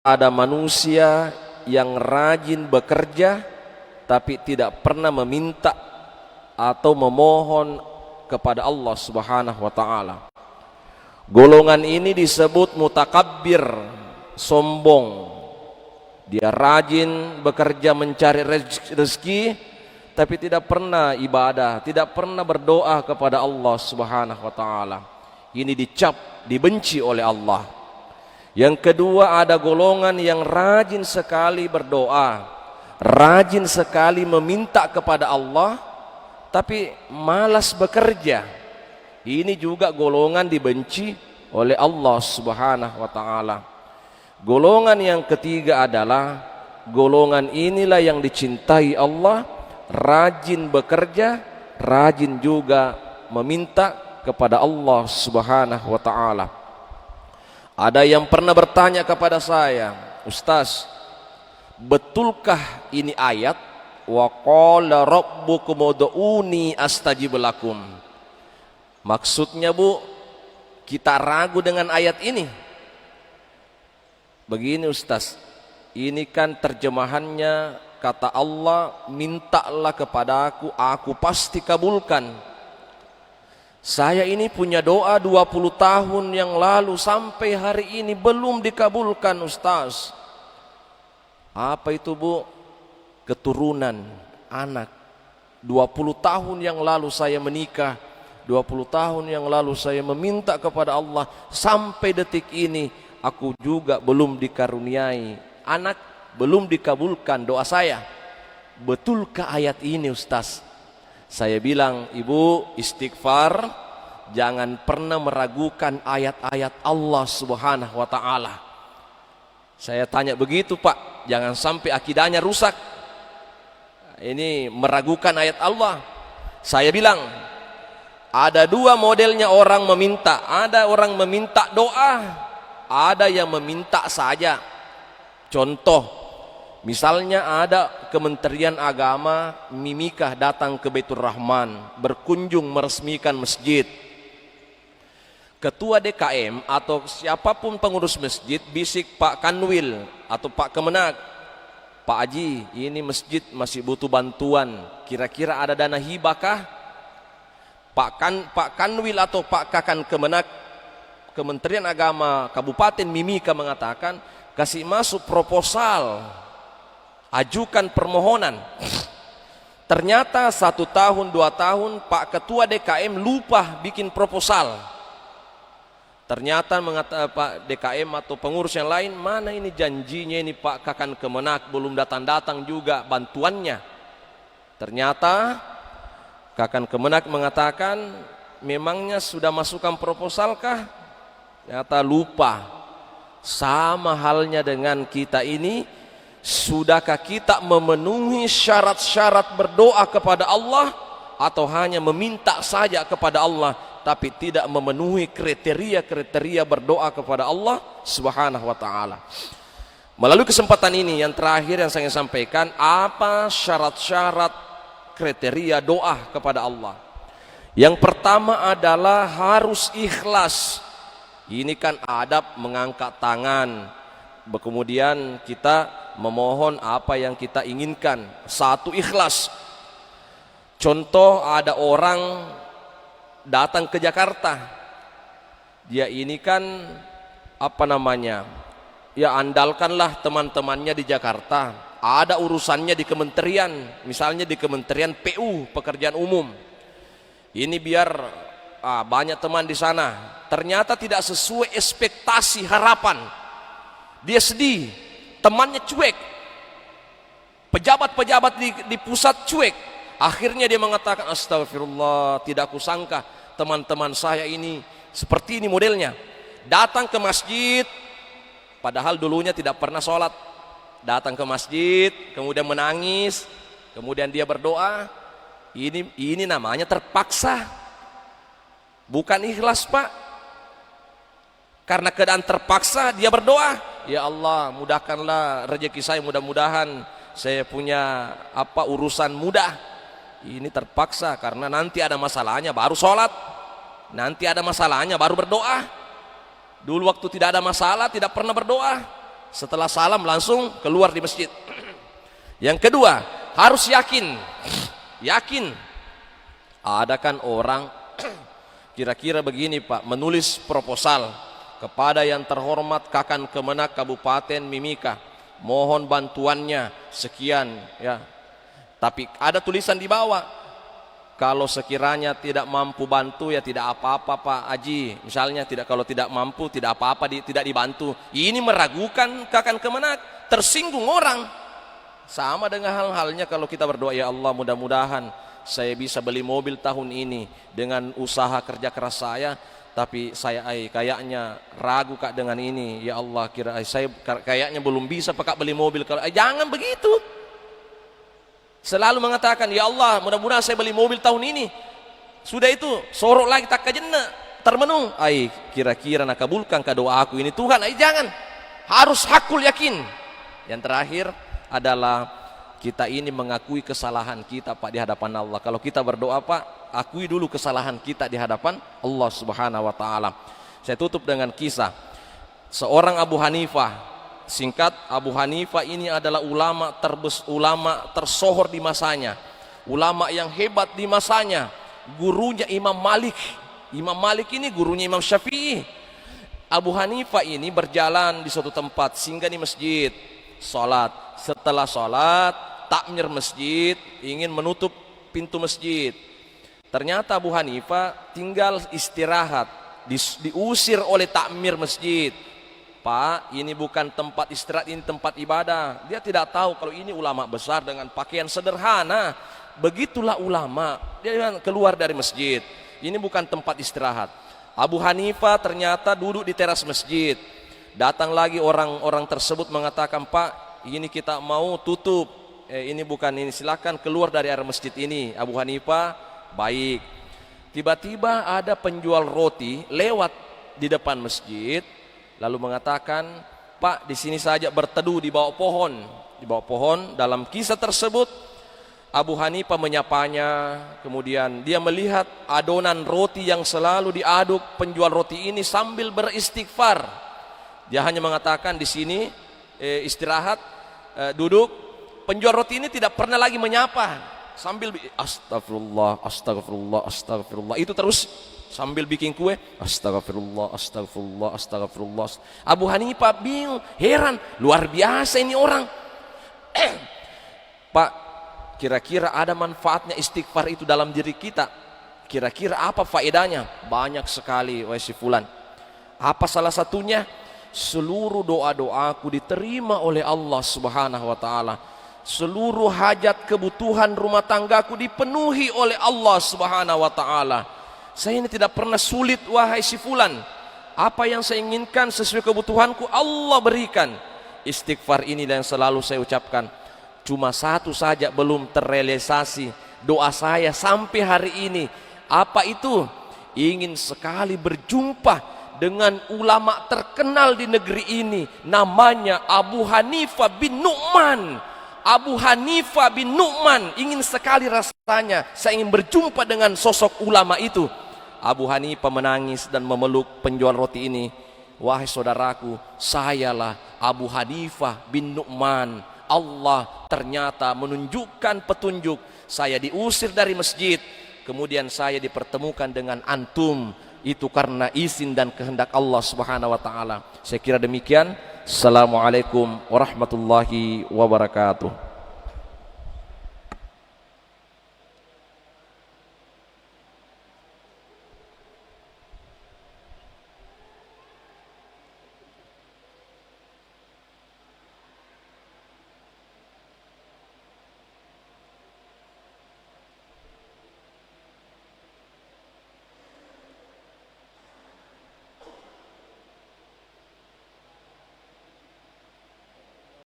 Ada manusia yang rajin bekerja tapi tidak pernah meminta atau memohon kepada Allah Subhanahu wa taala. Golongan ini disebut mutakabbir, sombong. Dia rajin bekerja mencari rezeki tapi tidak pernah ibadah, tidak pernah berdoa kepada Allah Subhanahu wa taala. Ini dicap, dibenci oleh Allah. Yang kedua, ada golongan yang rajin sekali berdoa, rajin sekali meminta kepada Allah, tapi malas bekerja. Ini juga golongan dibenci oleh Allah Subhanahu wa taala. Golongan yang ketiga adalah golongan inilah yang dicintai Allah, rajin bekerja, rajin juga meminta kepada Allah Subhanahu wa taala. Ada yang pernah bertanya kepada saya, Ustaz, betulkah ini ayat wa qala rabbukum ud'uni astajib lakum? Maksudnya Bu, kita ragu dengan ayat ini. Begini Ustaz, ini kan terjemahannya kata Allah, mintalah kepada aku pasti kabulkan. Saya ini punya doa 20 tahun yang lalu sampai hari ini belum dikabulkan Ustaz. Apa itu Bu? Keturunan, anak. 20 tahun yang lalu saya menikah, 20 tahun yang lalu saya meminta kepada Allah, sampai detik ini aku juga belum dikaruniai anak, belum dikabulkan doa saya. Betulkah ayat ini Ustaz? Saya bilang, Ibu istighfar, jangan pernah meragukan ayat-ayat Allah Subhanahu wa taala. Saya tanya begitu Pak, jangan sampai akidahnya rusak. Ini meragukan ayat Allah. Saya bilang, ada dua modelnya orang meminta. Ada orang meminta doa, ada yang meminta saja. Contoh, misalnya ada Kementerian Agama Mimikah datang ke Baitur Rahman, berkunjung meresmikan masjid. Ketua DKM atau siapapun pengurus masjid bisik Pak Kanwil atau Pak Kemenak, Pak Haji, ini masjid masih butuh bantuan, kira-kira ada dana hibahkah? Pak Kanwil atau Pak Kakan Kemenak, Kementerian Agama Kabupaten Mimika mengatakan, kasih masuk proposal, ajukan permohonan. Ternyata 1 tahun 2 tahun Pak Ketua DKM lupa bikin proposal. Ternyata Pak DKM atau pengurus yang lain, mana ini janjinya ini Pak Kakan Kemenak belum datang-datang juga bantuannya. Ternyata Kakan Kemenak mengatakan, memangnya sudah masukkan proposal kah? Ternyata lupa. Sama halnya dengan kita ini, sudahkah kita memenuhi syarat-syarat berdoa kepada Allah atau hanya meminta saja kepada Allah tapi tidak memenuhi kriteria-kriteria berdoa kepada Allah Subhanahu wa taala. Melalui kesempatan ini yang terakhir yang saya sampaikan, apa syarat-syarat kriteria doa kepada Allah? Yang pertama adalah harus ikhlas. Ini kan adab mengangkat tangan, kemudian kita memohon apa yang kita inginkan. Satu, ikhlas. Contoh, ada orang datang ke Jakarta, dia ini kan ya andalkanlah teman-temannya di Jakarta, ada urusannya di kementerian, misalnya di Kementerian PU, Pekerjaan Umum. Ini biar banyak teman di sana. Ternyata tidak sesuai ekspektasi harapan, dia sedih, temannya cuek, pejabat-pejabat di pusat cuek. Akhirnya dia mengatakan, astagfirullah, tidak kusangka teman-teman saya ini seperti ini modelnya. Datang ke masjid, padahal dulunya tidak pernah sholat. Datang ke masjid, kemudian menangis, kemudian dia berdoa. Ini namanya terpaksa, bukan ikhlas Pak. Karena keadaan terpaksa dia berdoa, ya Allah mudahkanlah rezeki saya, mudah-mudahan saya punya urusan mudah. Ini terpaksa karena nanti ada masalahnya baru sholat, nanti ada masalahnya baru berdoa. Dulu waktu tidak ada masalah tidak pernah berdoa. Setelah salam langsung keluar di masjid. Yang kedua, harus yakin. Yakin. Ada kan orang kira-kira begini Pak, menulis proposal kepada yang terhormat Kakan Kemenak Kabupaten Mimika, mohon bantuannya sekian ya. Tapi ada tulisan di bawah, kalau sekiranya tidak mampu bantu ya tidak apa-apa Pak Haji. Misalnya kalau tidak mampu tidak apa-apa, tidak dibantu. Ini meragukan Kakan Kemenak, tersinggung orang. Sama dengan halnya kalau kita berdoa, ya Allah mudah-mudahan saya bisa beli mobil tahun ini dengan usaha kerja keras saya, tapi saya kayaknya ragu Kak dengan ini. Ya Allah, saya kayaknya belum bisa Pak beli mobil. Jangan begitu. Selalu mengatakan, ya Allah mudah-mudahan saya beli mobil tahun ini. Sudah itu, sorok lagi tak kajenna, termenung. Kira-kira nak kabulkan ke doa aku ini Tuhan. Jangan. Harus hakul yakin. Yang terakhir adalah kita ini mengakui kesalahan kita Pak di hadapan Allah. Kalau kita berdoa Pak, akui dulu kesalahan kita di hadapan Allah Subhanahu wa taala. Saya tutup dengan kisah seorang Abu Hanifah. Singkat, Abu Hanifah ini adalah ulama tersohor di masanya, ulama yang hebat di masanya. Gurunya Imam Malik. Imam Malik ini gurunya Imam Syafi'i. Abu Hanifah ini berjalan di suatu tempat, singgah di masjid, sholat. Setelah sholat, takmir masjid, ingin menutup pintu masjid. Ternyata Abu Hanifah tinggal istirahat, diusir oleh takmir masjid. Pak, ini bukan tempat istirahat, ini tempat ibadah. Dia tidak tahu kalau ini ulama besar dengan pakaian sederhana. Begitulah ulama. Dia keluar dari masjid. Ini bukan tempat istirahat. Abu Hanifah ternyata duduk di teras masjid. Datang lagi orang-orang tersebut mengatakan, Pak, ini kita mau tutup. Ini bukan ini, silakan keluar dari area masjid ini. Abu Hanifah, baik. Tiba-tiba ada penjual roti lewat di depan masjid. Lalu mengatakan, Pak, di sini saja berteduh di bawah pohon. Di bawah pohon. Dalam kisah tersebut, Abu Hanifah menyapanya. Kemudian dia melihat adonan roti yang selalu diaduk penjual roti ini sambil beristighfar. Dia hanya mengatakan di sini istirahat, duduk. Penjual roti ini tidak pernah lagi menyapa. Sambil astagfirullah, astagfirullah, astagfirullah. Itu terus sambil bikin kue, astagfirullah, astagfirullah, astagfirullah. Abu Hanifah bingung, heran, luar biasa ini orang. Pak, kira-kira ada manfaatnya istighfar itu dalam diri kita? Kira-kira apa faedahnya? Banyak sekali, wahai si fulan. Apa salah satunya? Seluruh doa-doaku diterima oleh Allah Subhanahu wa taala. Seluruh hajat kebutuhan rumah tanggaku dipenuhi oleh Allah Subhanahu wa taala. Saya ini tidak pernah sulit, wahai si fulan. Apa yang saya inginkan sesuai kebutuhanku Allah berikan. Istighfar ini yang selalu saya ucapkan. Cuma satu saja belum terrealisasi doa saya sampai hari ini. Apa itu? Ingin sekali berjumpa dengan ulama terkenal di negeri ini. Namanya Abu Hanifah bin Nu'man. Abu Hanifah bin Nu'man. Ingin sekali rasanya saya ingin berjumpa dengan sosok ulama itu. Abu Hanifah menangis dan memeluk penjual roti ini. Wahai saudaraku, sayalah Abu Hanifah bin Nu'man. Allah ternyata menunjukkan petunjuk. Saya diusir dari masjid, kemudian saya dipertemukan dengan antum. Itu karena izin dan kehendak Allah Subhanahu wa taala. Saya kira demikian. Assalamualaikum warahmatullahi wabarakatuh.